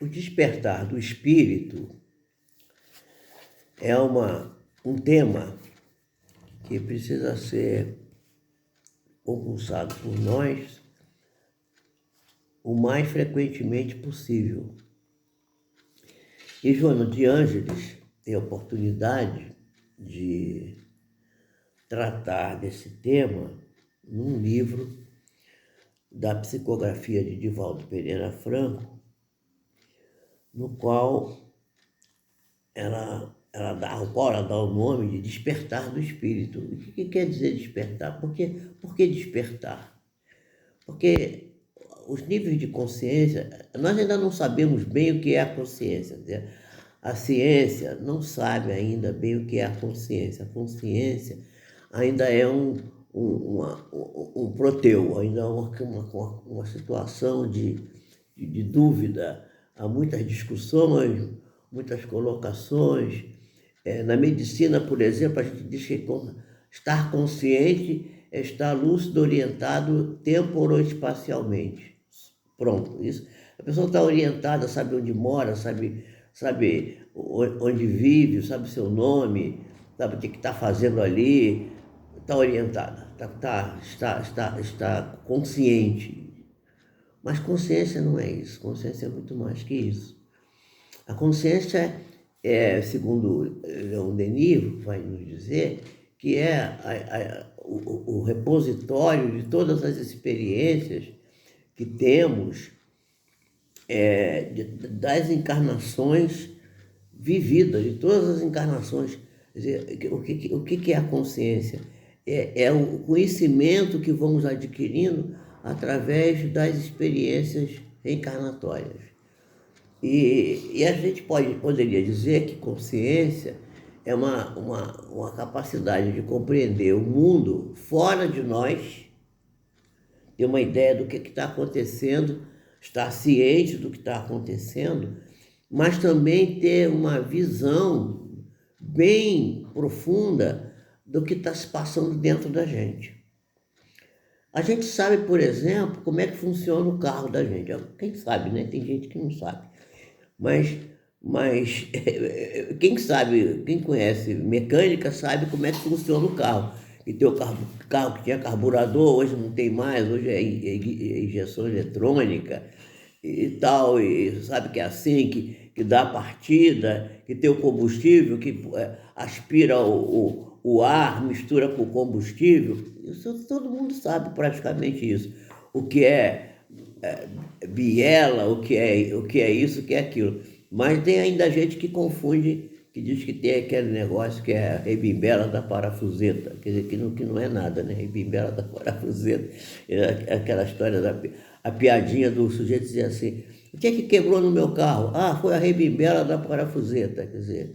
O despertar do espírito é um tema que precisa ser compulsado por nós o mais frequentemente possível. E Joana de Ângeles tem a oportunidade de tratar desse tema num livro da psicografia de Divaldo Pereira Franco, no qual ela dá o nome de despertar do espírito. O que quer dizer despertar? Por que despertar? Porque os níveis de consciência, nós ainda não sabemos bem o que é a consciência. Né? A ciência não sabe ainda bem o que é a consciência. A consciência ainda é um proteu, ainda é uma situação de dúvida. Há muitas discussões, muitas colocações. Na medicina, por exemplo, a gente diz que estar consciente é estar lúcido, orientado temporoespacialmente. Pronto, isso. A pessoa está orientada, sabe onde mora, sabe onde vive, sabe seu nome, sabe o que está fazendo ali, está orientada, está consciente. Mas consciência não é isso, consciência é muito mais que isso. A consciência segundo Leon Denis, vai nos dizer, que é o repositório de todas as experiências que temos das encarnações vividas, de todas as encarnações. Quer dizer, o que é a consciência? É o conhecimento que vamos adquirindo através das experiências reencarnatórias. E a gente poderia dizer que consciência é uma capacidade de compreender o mundo fora de nós, ter uma ideia do que está acontecendo, estar ciente do que está acontecendo, mas também ter uma visão bem profunda do que está se passando dentro da gente. A gente sabe, por exemplo, como é que funciona o carro da gente. Quem sabe, né? Tem gente que não sabe. Mas quem sabe, quem conhece mecânica sabe como é que funciona o carro. E tem o carro que tinha carburador, hoje não tem mais, hoje é injeção eletrônica e tal, e sabe que é assim, que dá a partida, que tem o combustível, que aspira o ar, mistura com o combustível. Isso todo mundo sabe praticamente isso. O que é biela, o que é isso, o que é aquilo. Mas tem ainda gente que confunde, que diz que tem aquele negócio que é a rebimbela da parafuseta, quer dizer, que não é nada, né? Rebimbela da parafuseta. É aquela história a piadinha do sujeito dizer assim, o que é que quebrou no meu carro? Ah, foi a rebimbela da parafuseta, quer dizer,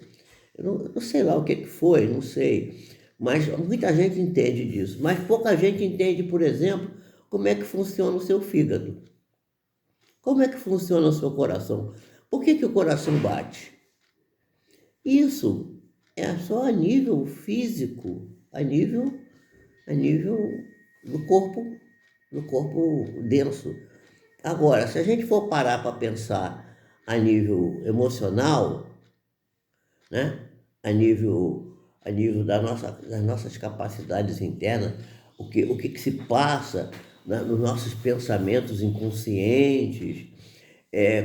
eu não sei lá o que foi, não sei. Mas muita gente entende disso. Mas pouca gente entende, por exemplo, como é que funciona o seu fígado. Como é que funciona o seu coração? Por que o coração bate? Isso é só a nível físico, a nível do corpo denso. Agora, se a gente for parar para pensar a nível emocional, né? A nível das nossas capacidades internas, o que se passa nos nossos pensamentos inconscientes,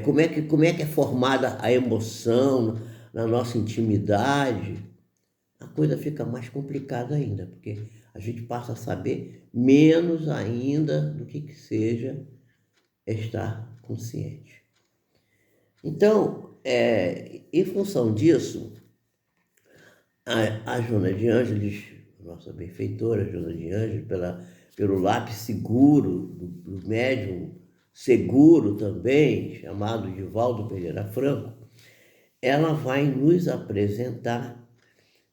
como é que é formada a emoção na nossa intimidade, a coisa fica mais complicada ainda, porque a gente passa a saber menos ainda do que seja estar consciente. Então, em função disso, a Joana de Ângeles, nossa benfeitora Joana de Ângeles, pelo lápis seguro, do médium seguro também, chamado Divaldo Pereira Franco, ela vai nos apresentar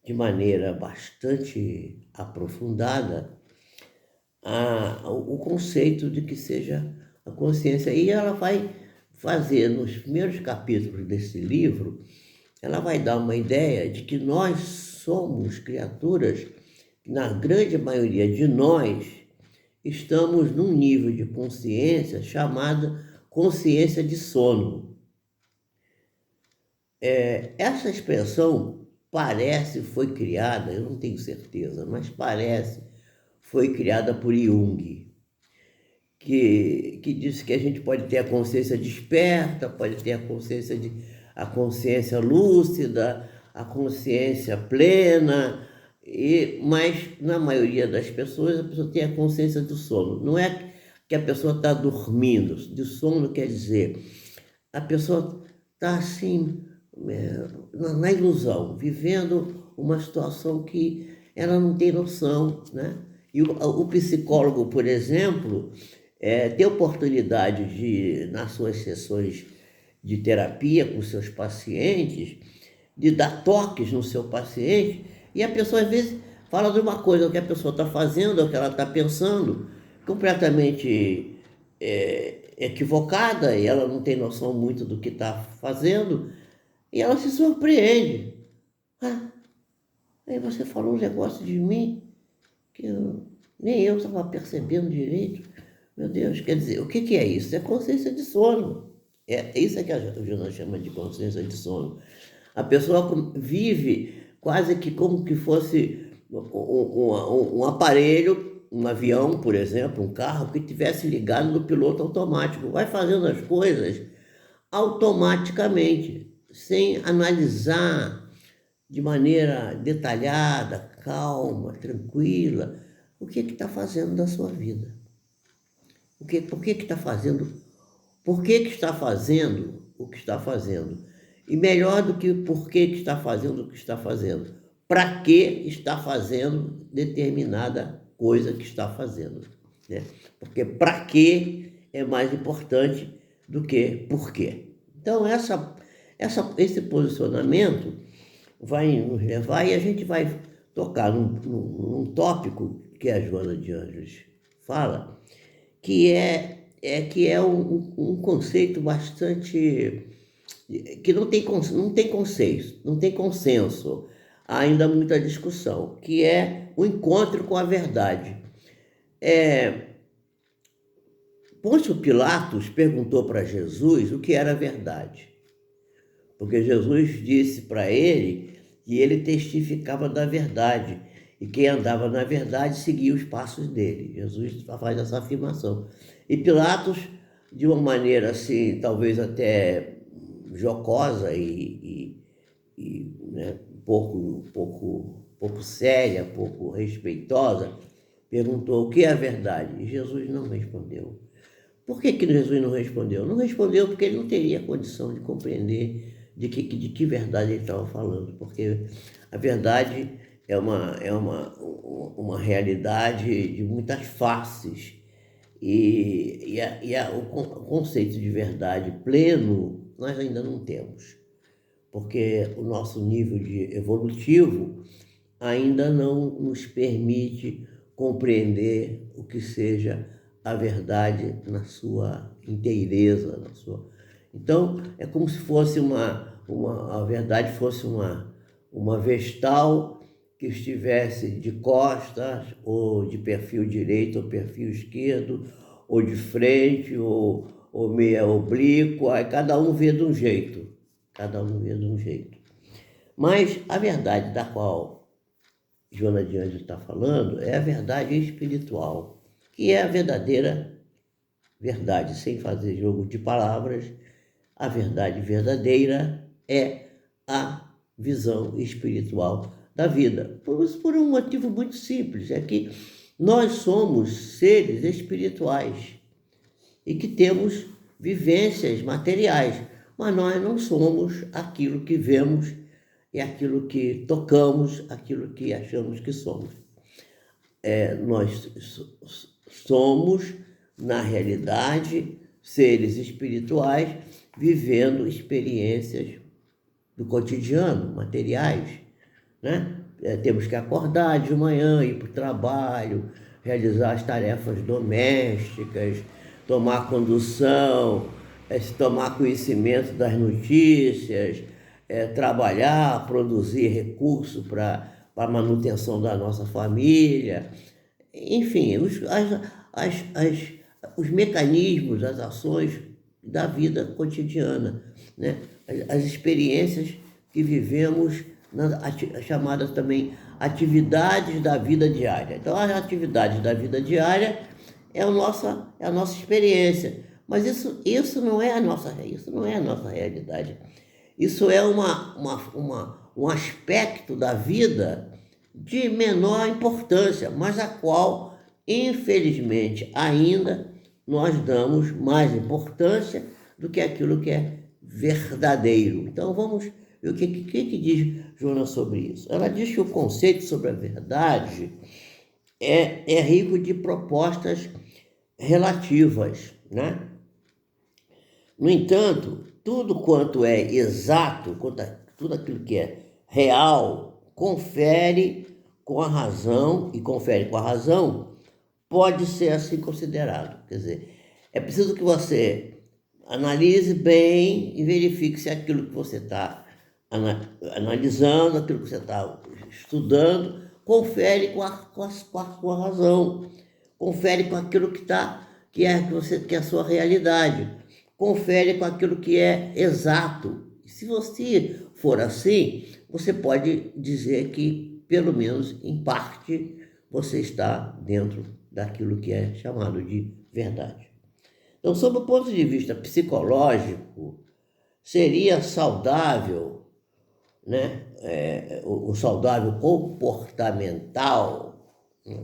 de maneira bastante aprofundada o conceito de que seja a consciência. E ela vai fazer, nos primeiros capítulos desse livro, ela vai dar uma ideia de que nós somos criaturas, na grande maioria de nós, estamos num nível de consciência chamada consciência de sono. Essa expressão parece foi criada, eu não tenho certeza, mas parece, foi criada por Jung, que disse que a gente pode ter a consciência desperta, pode ter a consciência lúcida, a consciência plena, mas na maioria das pessoas a pessoa tem a consciência do sono. Não é que a pessoa está dormindo, de sono quer dizer, a pessoa está assim, na ilusão, vivendo uma situação que ela não tem noção, né? E o psicólogo, por exemplo, tem oportunidade de, nas suas sessões de terapia com seus pacientes, de dar toques no seu paciente, e a pessoa às vezes fala de uma coisa que a pessoa está fazendo, o que ela está pensando, completamente equivocada, e ela não tem noção muito do que está fazendo, e ela se surpreende. Ah, aí você falou um negócio de mim que nem eu estava percebendo direito. Meu Deus, quer dizer, o que é isso? É consciência de sono. É isso que a Joana chama de consciência de sono. A pessoa vive quase que como que fosse um aparelho, um avião, por exemplo, um carro que tivesse ligado no piloto automático. Vai fazendo as coisas automaticamente, sem analisar de maneira detalhada, calma, tranquila, o que está fazendo da sua vida. Por que está fazendo? Por que está fazendo o que está fazendo? E melhor do que por que está fazendo o que está fazendo, para que está fazendo determinada coisa que está fazendo, né? Porque para que é mais importante do que por quê. Então esse posicionamento vai nos levar e a gente vai tocar num tópico que a Joana de Ângeles fala, que é um conceito bastante que não tem consenso, há ainda muita discussão, que é o encontro com a verdade. Pôncio Pilatos perguntou para Jesus o que era a verdade, porque Jesus disse para ele que ele testificava da verdade, e quem andava na verdade seguia os passos dele. Jesus faz essa afirmação. E Pilatos, de uma maneira assim, talvez até jocosa né, pouco séria, pouco respeitosa, perguntou o que é a verdade, e Jesus não respondeu. Por que Jesus não respondeu? Não respondeu porque ele não teria condição de compreender de que verdade ele estava falando, porque a verdade é uma realidade de muitas faces, o conceito de verdade pleno nós ainda não temos, porque o nosso nível evolutivo ainda não nos permite compreender o que seja a verdade na sua inteireza, Então, é como se fosse a verdade fosse uma vestal que estivesse de costas, ou de perfil direito, ou perfil esquerdo, ou de frente, ou meia oblíqua, aí cada um vê de um jeito, Mas a verdade da qual Joana de Ângeles está falando é a verdade espiritual, que é a verdadeira verdade, sem fazer jogo de palavras. A verdade verdadeira é a visão espiritual da vida. Por um motivo muito simples, é que nós somos seres espirituais e que temos vivências materiais, mas nós não somos aquilo que vemos e aquilo que tocamos, aquilo que achamos que somos. Nós somos, na realidade, seres espirituais vivendo experiências do cotidiano, materiais, né? Temos que acordar de manhã, ir para o trabalho, realizar as tarefas domésticas, tomar condução, tomar conhecimento das notícias, trabalhar, produzir recursos para a manutenção da nossa família. Enfim, os mecanismos, as ações da vida cotidiana, né? As experiências que vivemos, chamadas também atividades da vida diária. Então, as atividades da vida diária é a nossa experiência, mas isso não é a nossa realidade. Isso é um aspecto da vida de menor importância, mas a qual, infelizmente, ainda nós damos mais importância do que aquilo que é verdadeiro. Então vamos ver o que diz Joana sobre isso. Ela diz que o conceito sobre a verdade é rico de propostas relativas, né? No entanto, tudo quanto é exato, tudo aquilo que é real, confere com a razão, pode ser assim considerado. Quer dizer, é preciso que você analise bem e verifique se aquilo que você está analisando, aquilo que você está estudando, confere com a razão, confere com aquilo que é a sua realidade, confere com aquilo que é exato. Se você for assim, você pode dizer que, pelo menos em parte, você está dentro daquilo que é chamado de verdade. Então, sob o ponto de vista psicológico, seria saudável, né? O saudável comportamental, né?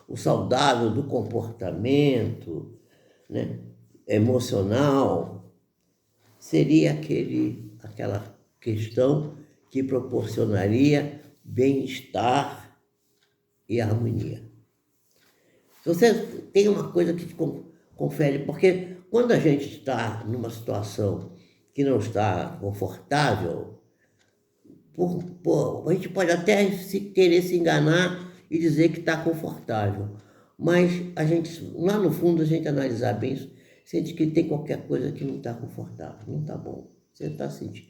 O saudável do comportamento, né? Emocional, seria aquela questão que proporcionaria bem-estar e harmonia. Se você tem uma coisa que te confere, porque quando a gente está numa situação que não está confortável, a gente pode até querer se enganar e dizer que está confortável, mas lá no fundo, a gente analisar bem isso, sente que tem qualquer coisa que não está confortável, não está bom. Você está sentindo.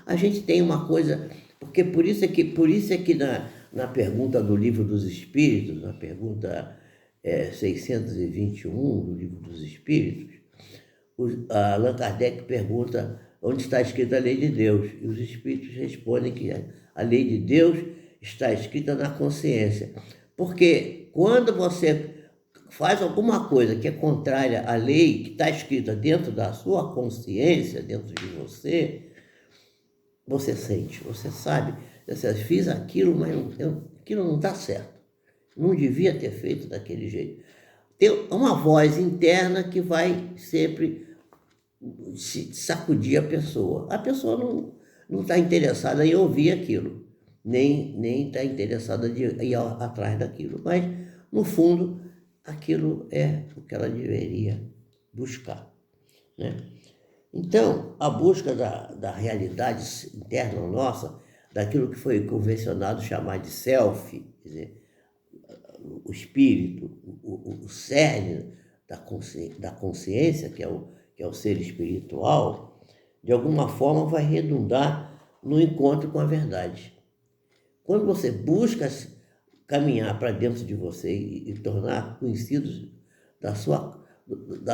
A gente tem uma coisa, porque por isso é que na pergunta do Livro dos Espíritos, na pergunta 621 do Livro dos Espíritos, Allan Kardec pergunta onde está escrita a lei de Deus, e os Espíritos respondem que a lei de Deus está escrita na consciência, porque quando você faz alguma coisa que é contrária à lei que está escrita dentro da sua consciência, dentro de você, você sente, você sabe, você fiz aquilo, mas aquilo não está certo, não devia ter feito daquele jeito. Tem uma voz interna que vai sempre sacudir a pessoa. A pessoa não está interessada em ouvir aquilo, nem está interessada em ir atrás daquilo, mas, no fundo, aquilo é o que ela deveria buscar, né? Então, a busca da realidade interna nossa, daquilo que foi convencionado chamar de self, quer dizer, o espírito, o cerne da consciência, que é o ser espiritual, de alguma forma vai redundar no encontro com a verdade. Quando você busca caminhar para dentro de você e tornar conhecidos da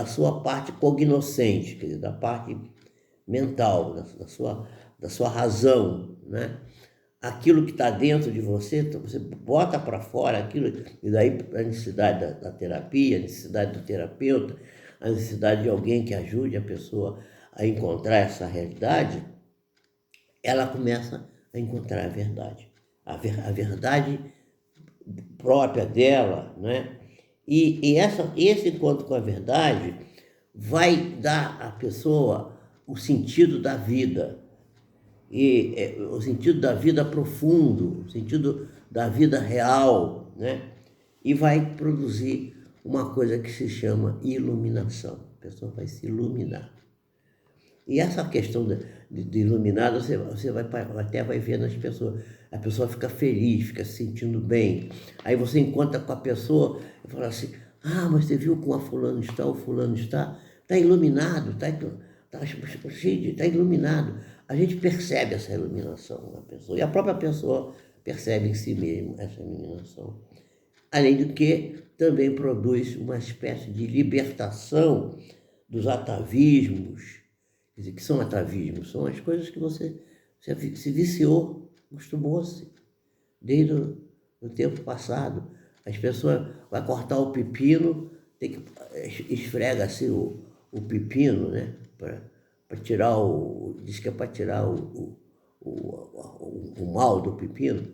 sua parte cognoscente, quer dizer, da parte mental, da sua razão, né? Aquilo que está dentro de você, então você bota para fora aquilo, e daí a necessidade da terapia, a necessidade do terapeuta, a necessidade de alguém que ajude a pessoa a encontrar essa realidade, ela começa a encontrar a verdade. A verdade própria dela, né? E esse encontro com a verdade vai dar à pessoa o sentido da vida, o sentido da vida profundo, o sentido da vida real, né? E vai produzir uma coisa que se chama iluminação. A pessoa vai se iluminar. E essa questão de iluminado, você até vai ver nas pessoas. A pessoa fica feliz, fica se sentindo bem. Aí você encontra com a pessoa e fala assim, mas você viu como a fulano está, o fulano está iluminado, está iluminado. A gente percebe essa iluminação na pessoa, e a própria pessoa percebe em si mesma essa iluminação. Além do que, também produz uma espécie de libertação dos atavismos. Quer dizer, que são atavismos? São as coisas que você se viciou, acostumou-se, desde o tempo passado. As pessoas vão cortar o pepino, tem que esfrega assim o pepino, né? Para tirar diz que é para tirar o mal do pepino.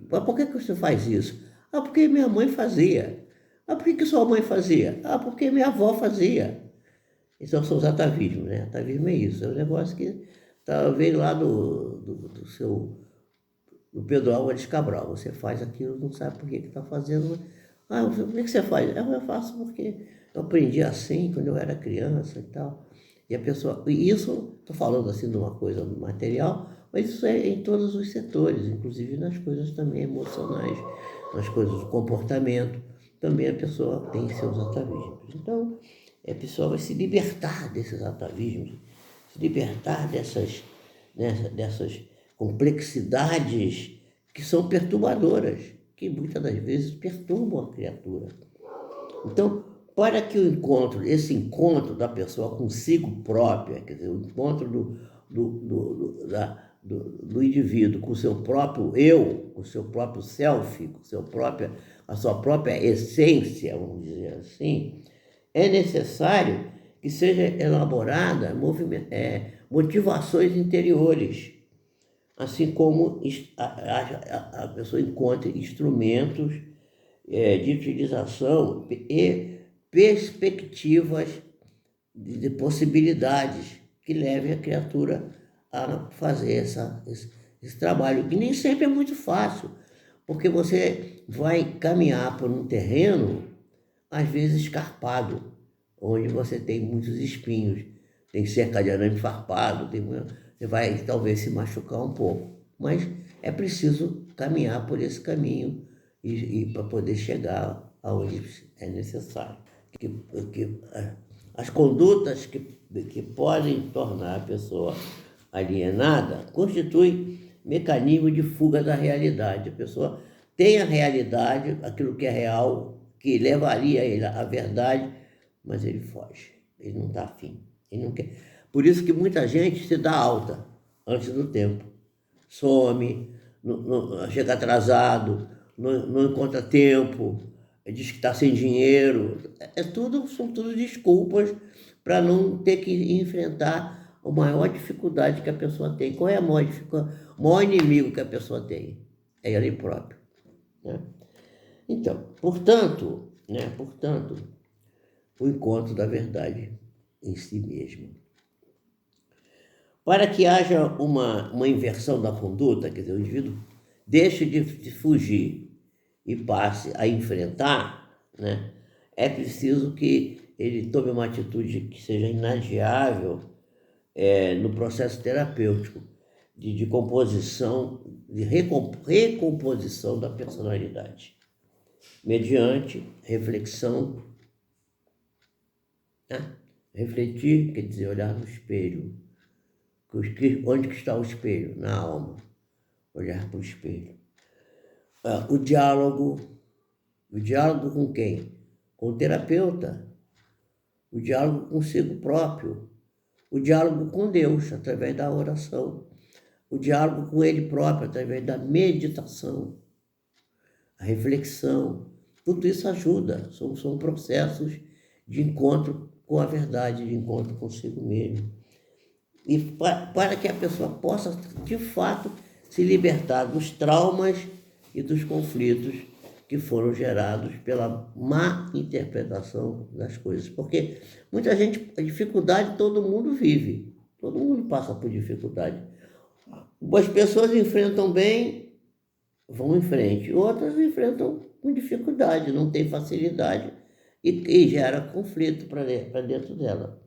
Mas por que você faz isso? Ah, porque minha mãe fazia. Ah, por que sua mãe fazia? Ah, porque minha avó fazia. Então são os atavismos, né? Atavismo é isso, é um negócio que veio lá do Pedro Álvares Cabral. Você faz aquilo, não sabe por que está fazendo. Ah, por que você faz? Eu faço porque eu aprendi assim quando eu era criança e tal. E a pessoa, e isso, estou falando assim de uma coisa material, mas isso é em todos os setores, inclusive nas coisas também emocionais, nas coisas do comportamento, também a pessoa tem seus atavismos. Então, a pessoa vai se libertar desses atavismos, se libertar dessas complexidades que são perturbadoras, que muitas das vezes perturbam a criatura. Então, para que esse encontro da pessoa consigo própria, quer dizer, o encontro do indivíduo com o seu próprio eu, com o seu próprio self, com a sua própria essência, vamos dizer assim, é necessário que seja elaborada motivações interiores, assim como a pessoa encontra instrumentos de utilização e perspectivas de possibilidades que levem a criatura a fazer esse trabalho, que nem sempre é muito fácil, porque você vai caminhar por um terreno, às vezes escarpado, onde você tem muitos espinhos, tem cerca de arame farpado, você vai talvez se machucar um pouco, mas é preciso caminhar por esse caminho e para poder chegar aonde é necessário. As condutas que podem tornar a pessoa alienada constituem mecanismo de fuga da realidade. A pessoa tem a realidade, aquilo que é real, que levaria ele à verdade, mas ele foge, ele não está afim, ele não quer. Por isso que muita gente se dá alta antes do tempo, some, chega atrasado, não encontra tempo, diz que está sem dinheiro. São tudo desculpas para não ter que enfrentar a maior dificuldade que a pessoa tem. Qual é o maior inimigo que a pessoa tem? É ele próprio, né? Então, portanto, o encontro da verdade em si mesmo. Para que haja uma inversão da conduta, quer dizer, o indivíduo deixe de fugir e passe a enfrentar, né, é preciso que ele tome uma atitude que seja inadiável no processo terapêutico de composição, de recomposição da personalidade, mediante reflexão. Né? Refletir quer dizer olhar no espelho. Onde que está o espelho? Na alma. Olhar para o espelho. O diálogo com quem? Com o terapeuta. O diálogo consigo próprio. O diálogo com Deus, através da oração. O diálogo com Ele próprio, através da meditação. A reflexão. Tudo isso ajuda. São processos de encontro com a verdade, de encontro consigo mesmo. E para que a pessoa possa, de fato, se libertar dos traumas e dos conflitos que foram gerados pela má interpretação das coisas. Porque muita gente, a dificuldade todo mundo vive, todo mundo passa por dificuldade. As pessoas enfrentam bem, vão em frente, outras enfrentam com dificuldade, não tem facilidade e gera conflito para dentro dela.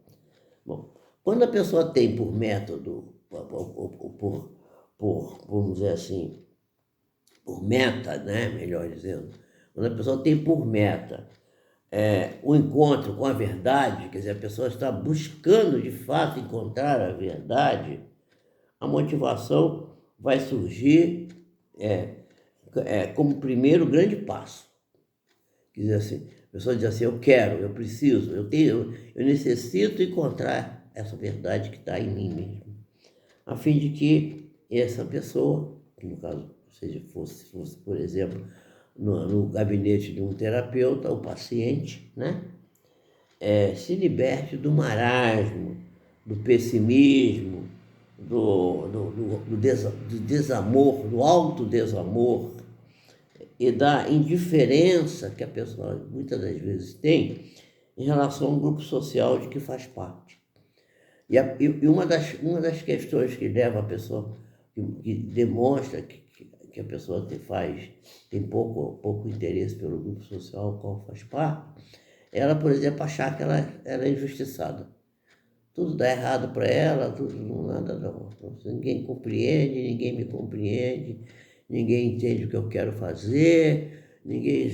Bom, quando a pessoa tem por método, vamos dizer assim, por meta, né, melhor dizendo, quando a pessoa tem por meta o encontro com a verdade, quer dizer, a pessoa está buscando de fato encontrar a verdade, a motivação vai surgir como primeiro grande passo. Quer dizer assim, A pessoa diz assim, eu quero, eu preciso, eu tenho, eu necessito encontrar essa verdade que está em mim mesmo, a fim de que essa pessoa, que no caso, seja fosse por exemplo, no gabinete de um terapeuta, o paciente, né, se liberte do marasmo, do pessimismo, do desamor, do alto desamor e da indiferença que a pessoa muitas das vezes tem em relação ao grupo social de que faz parte. E uma das questões que leva a pessoa, que demonstra que a pessoa tem pouco interesse pelo grupo social ao qual faz parte, ela, por exemplo, achar que ela é injustiçada. Tudo dá errado para ela, tudo nada não. Ninguém compreende, ninguém me compreende, ninguém entende o que eu quero fazer, ninguém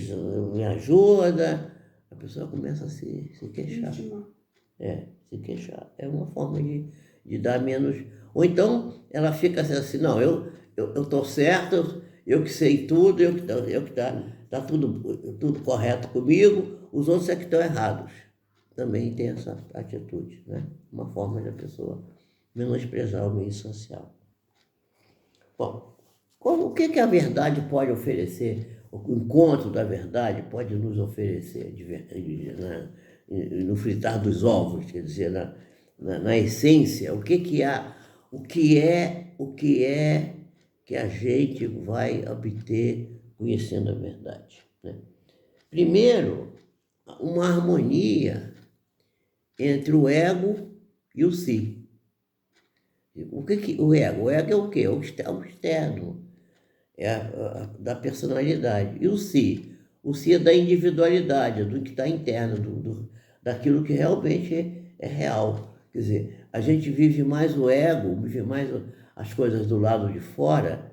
me ajuda. A pessoa começa a se queixar. Se queixar. É uma forma de dar menos. Ou então ela fica assim, não, eu estou certo, eu que sei tudo, eu que tá tudo correto comigo, os outros é que estão errados. Também tem essa atitude, né? Uma forma da pessoa menosprezar o meio social. Bom, o que a verdade pode oferecer, o encontro da verdade pode nos oferecer no fritar dos ovos, quer dizer, na essência, o que há, o que é que a gente vai obter conhecendo a verdade, né? Primeiro, uma harmonia entre o ego e o si. O que o ego? O ego é o quê? É o externo, da personalidade. E o si? O si é da individualidade, do que está interno, daquilo que realmente é real. Quer dizer, a gente vive mais o ego, vive mais as coisas do lado de fora,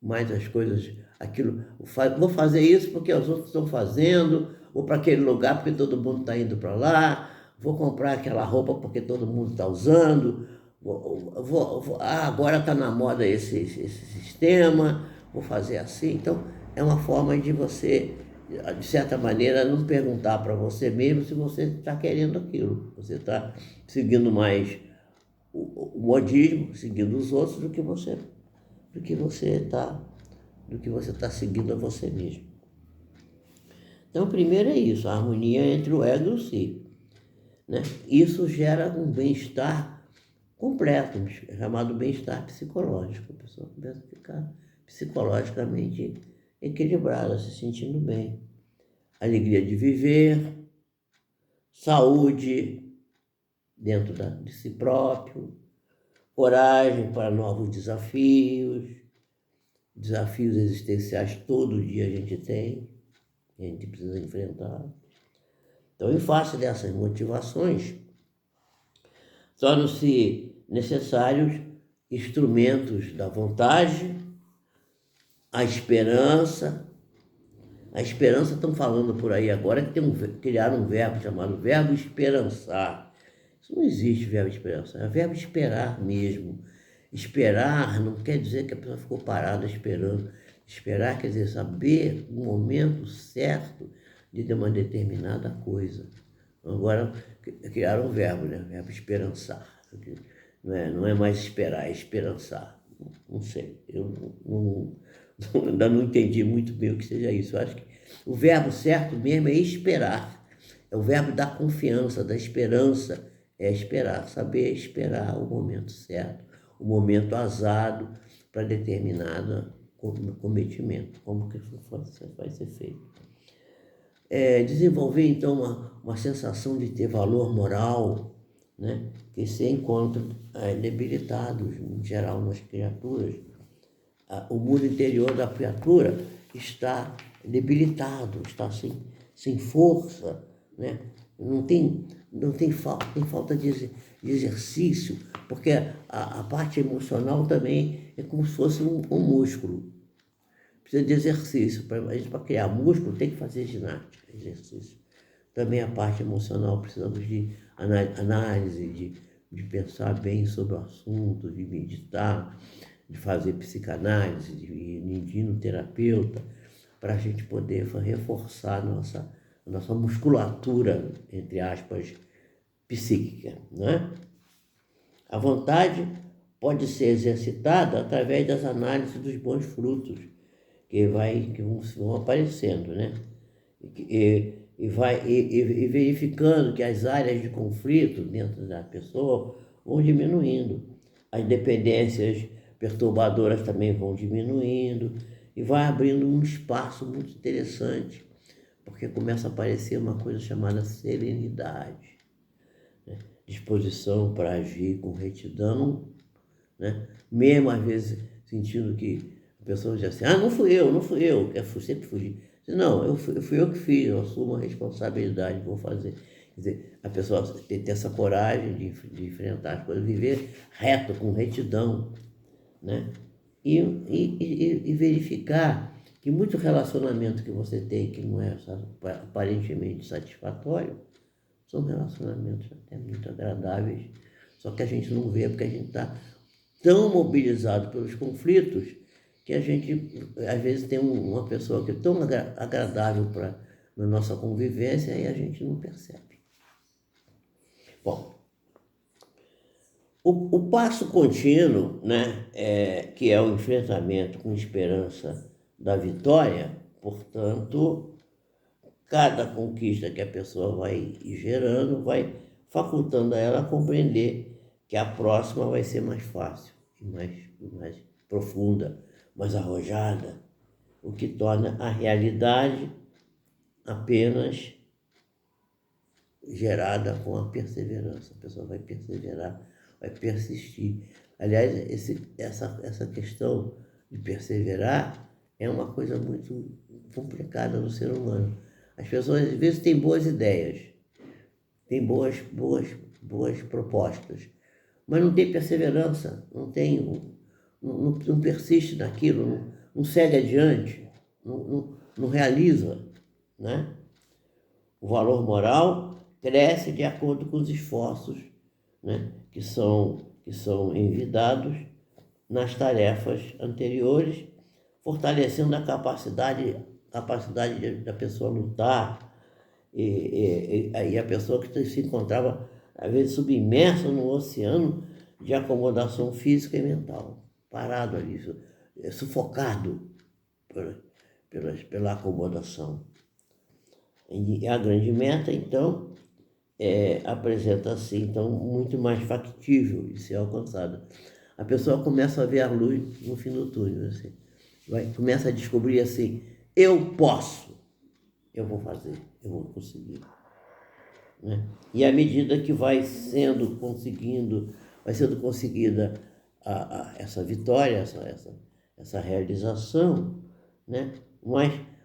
mais as coisas, aquilo, vou fazer isso porque os outros estão fazendo, vou para aquele lugar porque todo mundo está indo para lá, vou comprar aquela roupa porque todo mundo está usando, agora está na moda esse sistema, vou fazer assim. Então, é uma forma de você, de certa maneira, não perguntar para você mesmo se você está querendo aquilo. Você está seguindo mais o modismo, seguindo os outros, do que você está seguindo a você mesmo. Então, primeiro é isso, a harmonia entre o ego e o si, né? Isso gera um bem-estar completo, chamado bem-estar psicológico. A pessoa começa a ficar psicologicamente equilibrada, se sentindo bem. Alegria de viver, saúde dentro de si próprio, coragem para novos desafios existenciais todo dia a gente tem, a gente precisa enfrentar. Então, em face dessas motivações, tornam-se necessários instrumentos da vontade, a esperança. A esperança, estão falando por aí agora, que criaram um verbo chamado verbo esperançar. Isso não existe, verbo esperançar, é verbo esperar mesmo. Esperar não quer dizer que a pessoa ficou parada esperando. Esperar quer dizer saber o momento certo de uma determinada coisa. Agora criaram um verbo, né? Verbo esperançar. Não é mais esperar, é esperançar. Não sei, ainda não entendi muito bem o que seja isso. Eu acho que o verbo certo mesmo é esperar. É o verbo da confiança, da esperança. É esperar, saber esperar o momento certo, o momento azado para determinado cometimento, como que isso vai ser feito. Desenvolver, então, uma sensação de ter valor moral, né, que se encontra debilitados, em geral, nas criaturas. O mundo interior da criatura está debilitado, está sem força, né? Tem falta de exercício, porque a parte emocional também é como se fosse um músculo. Precisa de exercício. Para criar músculo tem que fazer ginástica, exercício. Também a parte emocional precisamos de análise, de pensar bem sobre o assunto, de meditar, de fazer psicanálise, de ir no terapeuta, para a gente poder reforçar a nossa musculatura, entre aspas, psíquica, né? A vontade pode ser exercitada através das análises dos bons frutos que vão aparecendo, né? E verificando que as áreas de conflito dentro da pessoa vão diminuindo. As dependências perturbadoras também vão diminuindo e vai abrindo um espaço muito interessante, porque começa a aparecer uma coisa chamada serenidade, né? Disposição para agir com retidão, né? Mesmo às vezes sentindo que a pessoa diz assim, não fui eu, sempre fugir. Não, fui eu que fiz, eu assumo a responsabilidade, vou fazer. Quer dizer, a pessoa ter essa coragem de enfrentar as coisas, viver reto, com retidão, né? E verificar que muito relacionamento que você tem que não é aparentemente satisfatório, são relacionamentos até muito agradáveis, só que a gente não vê porque a gente está tão mobilizado pelos conflitos que a gente, às vezes, tem uma pessoa que é tão agradável na nossa convivência e a gente não percebe. Bom, o passo contínuo, né, que é o enfrentamento com esperança da vitória, portanto, cada conquista que a pessoa vai gerando vai facultando a ela a compreender que a próxima vai ser mais fácil, mais profunda, mais arrojada, o que torna a realidade apenas gerada com a perseverança. A pessoa vai perseverar, vai persistir. Aliás, essa questão de perseverar é uma coisa muito complicada no ser humano. As pessoas, às vezes, têm boas ideias, têm boas propostas, mas não tem perseverança, não persiste naquilo, não segue adiante, não realiza, né? O valor moral cresce de acordo com os esforços, né, que são envidados nas tarefas anteriores, fortalecendo a capacidade da pessoa lutar, e a pessoa que se encontrava, às vezes, submersa no oceano de acomodação física e mental, parado ali, sufocado pela acomodação. E a grande meta, então, apresenta-se, então, muito mais factível de ser alcançada. A pessoa começa a ver a luz no fim do túnel, assim. Começa a descobrir assim, eu posso, eu vou fazer, eu vou conseguir, né? E à medida que vai sendo conseguida essa vitória, essa realização, né?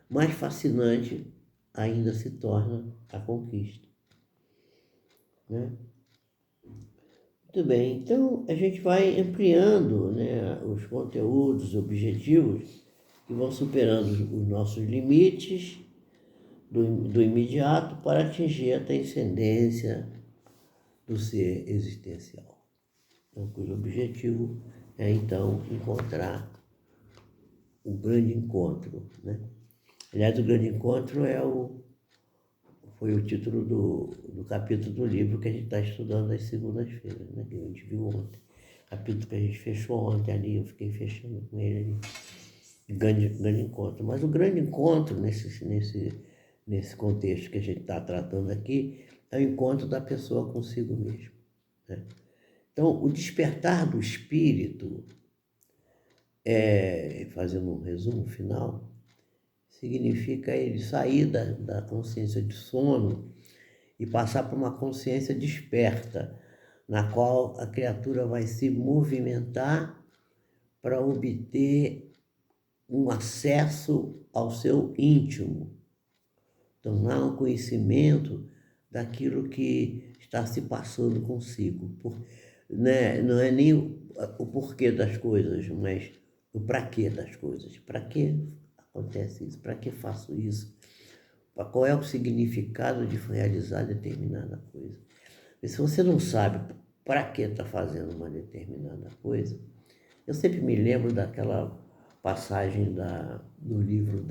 Mais fascinante ainda se torna a conquista, né? Muito bem, então a gente vai ampliando, né, os conteúdos, os objetivos que vão superando os nossos limites do imediato para atingir a transcendência do ser existencial. Então, cujo objetivo é, então, encontrar o grande encontro, né? Aliás, o grande encontro foi o título do capítulo do livro que a gente está estudando às segundas-feiras, né? Que a gente viu ontem. Capítulo que a gente fechou ontem ali, eu fiquei fechando com ele ali. Grande encontro. Mas o grande encontro nesse contexto que a gente está tratando aqui é o encontro da pessoa consigo mesmo, né? Então, o despertar do espírito, fazendo um resumo final, significa ele sair da consciência de sono e passar para uma consciência desperta, na qual a criatura vai se movimentar para obter um acesso ao seu íntimo, tornar um conhecimento daquilo que está se passando consigo. Né? Não é nem o porquê das coisas, mas o para quê das coisas. Para que acontece isso? Para que faço isso? Qual é o significado de realizar determinada coisa? E se você não sabe para que está fazendo uma determinada coisa, eu sempre me lembro daquela passagem do livro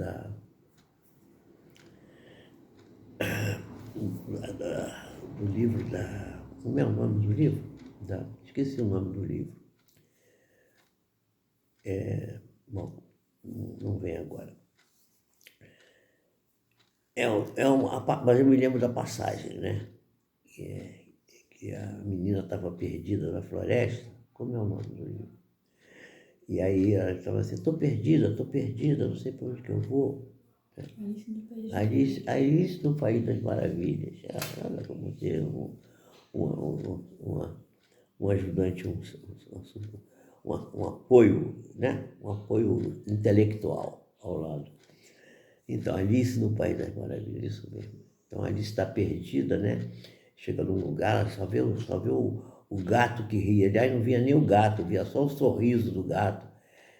do livro da... Como é o nome do livro? Esqueci o nome do livro. Bom, não vem agora. Mas eu me lembro da passagem, né? Que a menina estava perdida na floresta. Como é o nome do livro? E aí ela estava assim, estou perdida, não sei para onde que eu vou. Alice no País das Maravilhas. Olha como ter um ajudante, um apoio, né? Um apoio intelectual ao lado. Então, Alice no País das Maravilhas, isso mesmo. Então, Alice está perdida, né? Chega num lugar, só vê o gato que ria. Aliás, não via nem o gato, via só o sorriso do gato.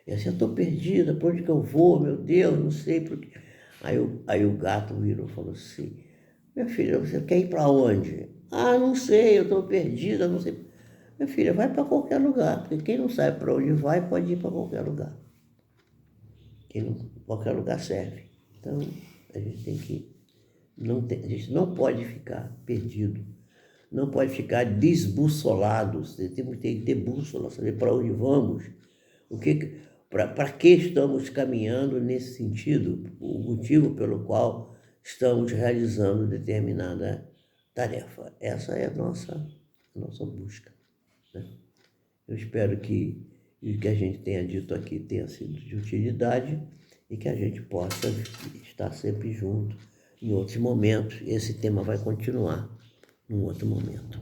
E assim, eu estou perdida, para onde que eu vou? Meu Deus, não sei por quê. Aí o gato virou e falou assim, minha filha, você quer ir para onde? Ah, não sei, eu estou perdida, não sei. Minha filha, vai para qualquer lugar, porque quem não sabe para onde vai, pode ir para qualquer lugar. Qualquer lugar serve. Então, a gente tem que... a gente não pode ficar perdido, não pode ficar desbussolado. Tem que ter bússola, saber para onde vamos, para que estamos caminhando nesse sentido, o motivo pelo qual estamos realizando determinada tarefa. Essa é a nossa busca, né? Eu espero que o que a gente tenha dito aqui tenha sido de utilidade e que a gente possa estar sempre junto em outros momentos. Esse tema vai continuar em outro momento.